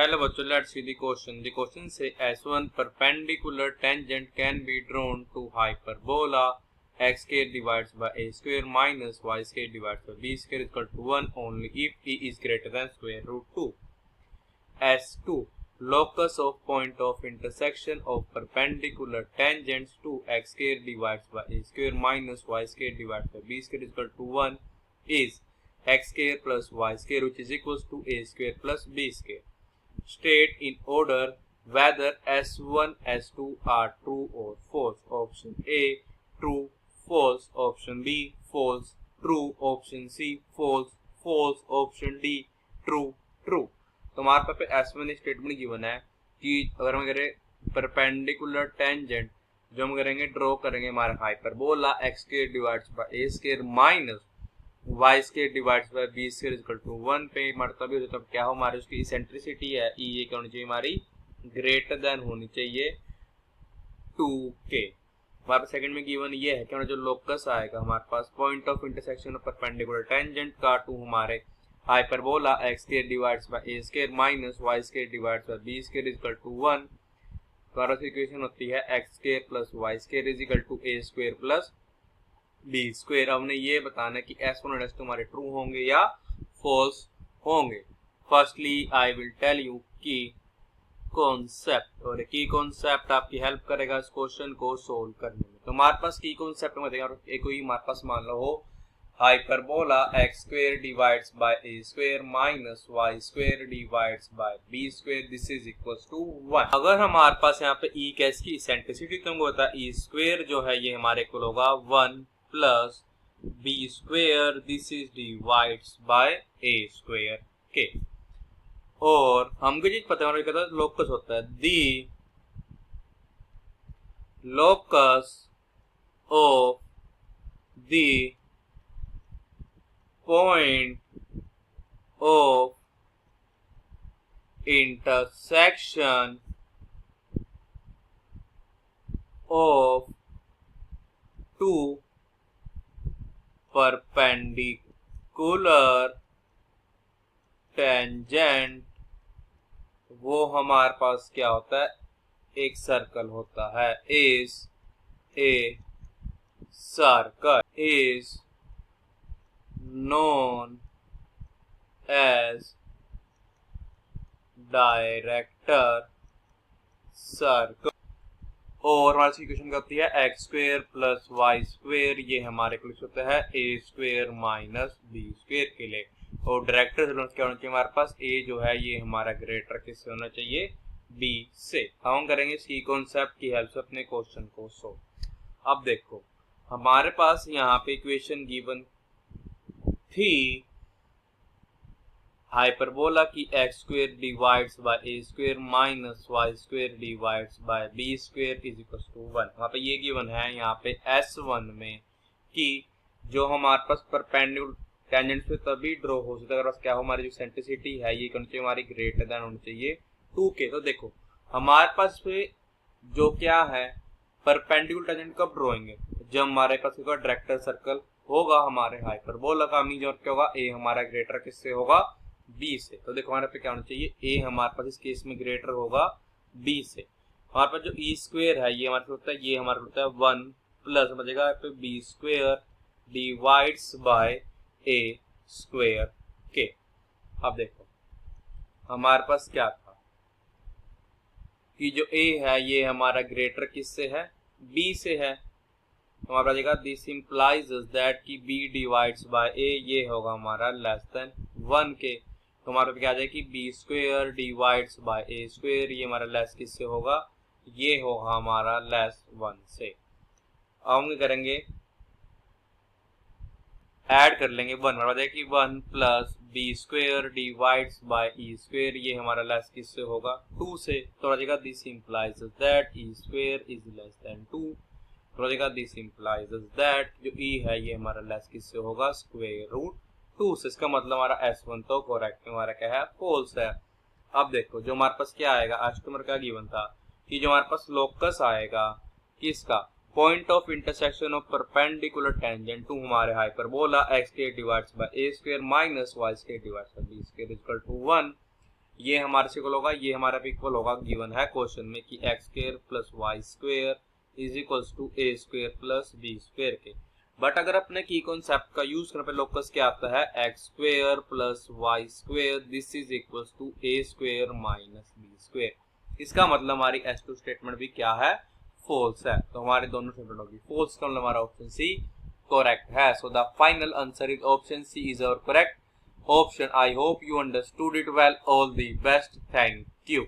Hello bachcho, let's see the question. The question say S1 perpendicular tangent can be drawn to hyperbola x square divided by a square minus y square divided by b square is equal to 1 only if e is greater than square root 2. S2 locus of point of intersection of perpendicular tangents to x square divided by a square minus y square divided by b square is equal to 1 is x square plus y square, which is equals to a square plus b square. State in order whether S1, S2 are true or false. Option A true, false. Option B false, true. Option C false, false. Option D true, true. तो हमारे पास पे S1 statement given है कि अगर हम करें perpendicular tangent जो हम करेंगे ड्रॉ करेंगे हमारे hyperbola x square divides by a square minus y square divides by b square equal to 1 पे मतलब ये तब क्या हो हमारी उसकी इसेंट्रिसिटी है e ये क्या होनी चाहिए हमारी ग्रेटर देन होनी चाहिए 2k। हमारे सेकंड में गिवन ये है कि हमारा जो लोकस आएगा हमारे पास point of intersection of perpendicular tangent का टू हमारे hyperbola x square divides by a square minus y square divides by b square equal to 1। हमारा इक्वेशन होती है x square plus y square is equal to a square plus b square. हमने ये बताना है कि S1 और S2 हमारे ट्रू होंगे या फॉल्स होंगे। Firstly I will tell you की कॉन्सेप्ट, और की कॉन्सेप्ट आपकी हेल्प करेगा इस क्वेश्चन को सोल्व करने में। तो हमारे पास की कॉन्सेप्ट में देगा एक कोई हमारे पास मान लो हो hyperbola x square divides by a square minus y square divides by b square this is equals to 1। अगर हमारे पास यहाँ पे e कैस की इसेंट्रिसिटी तुमको होता है e स्क्वायर जो है ये हमारे इक्वल होगा 1 plus b square this is divides by a square के। और हमको चीज पता है लोकस होता है the locus of the point of intersection of two perpendicular tangent वो हमारे पास क्या होता है एक सर्कल होता है is a circle is known as director circle. और हमारी इक्वेशन क्या होती है x square plus y square ये हमारे को होता है a square minus b square के लिए। और डायरेक्टर सर्कल क्या होना चाहिए हमारे पास a जो है ये हमारा ग्रेटर किससे होना चाहिए b से। हम करेंगे इसकी कॉन्सेप्ट की हेल्प से अपने क्वेश्चन को सोल्व। अब देखो हमारे पास यहाँ पे इक्वेशन गिवन थी हाइपरबोला की x square divides by a square minus y square divides by b square is equal to 1। वहाँ पे ये गिवन है यहाँ पे S1 में कि जो हमारे पास परपेंडिकुलर टेंजेंट से तभी ड्रॉ हो सकता है अगर क्या हो हमारी जो इसेंट्रिसिटी है ये होनी चाहिए हमारी ग्रेटर देन होनी चाहिए 2k। तो देखो हमारे पास पे जो क्या है परपेंडिकुलर टेंजेंट कब ड्रॉ होंगे जब हमारे पास डायरेक्टर सर्कल होगा हमारे हाइपरबोला का मीन और क्या होगा a हमारा ग्रेटर किससे होगा b से। तो देखो हमारे पे क्या होना चाहिए a हमारे पास इस केस में ग्रेटर होगा b से। हमारे पास जो e स्क्वायर है ये हमारे पास होता है ये हमारे होता है 1 प्लस समझेगा यहाँ पे b square divides by a square के। अब देखो हमारे पास क्या था कि जो a है ये हमारा ग्रेटर किससे है b से है। तो हमारा देखा दिस इंप्लाइज दैट कि b डिवाइड्स बाय a ये होगा हमारा लेस देन 1 के। तो हमारे पे क्या आ जाएगा कि b square divides by a square ये हमारा लेस किससे होगा ये होगा हमारा लेस 1 से। अब हम करेंगे ऐड कर लेंगे 1 हमारा देखिए कि 1 plus b square divides bye e square ये हमारा लेस किससे होगा 2 से। तो देखा this implies that e square is less than 2। तो दिस इंप्लाइज दैट जो e है ये हमारा लेस किससे होगा स्क्वायर रूट 2 से। इसका मतलब हमारा S1 तो करेक्ट हमारा क्या है फॉल्स है। अब देखो जो हमारे पास क्या आएगा कस्टमर का गिवन था कि जो हमारे पास लोकस आएगा किसका point of intersection of perpendicular tangent to हमारे hyperbola x square divides by a square minus y square divides by b square equal to 1 ये हमारे से इक्वल होगा, ये हमारा इक्वल होगा, गिवन है क्वेश्चन में कि x square plus y square is equals to a square plus b square के। बट अगर अपने की कॉन्सेप्ट का यूज करने पे लोकस क्या आता है, x square plus y square this is equals to a square minus b square. इसका मतलब हमारी S2 स्टेटमेंट भी क्या है, फॉल्स है। तो हमारे दोनों स्टेटमेंट होगी फॉल्स का मतलब हमारा ऑप्शन सी करेक्ट है। So the final answer is option C is our correct option. I hope you understood it well. All the best. Thank you.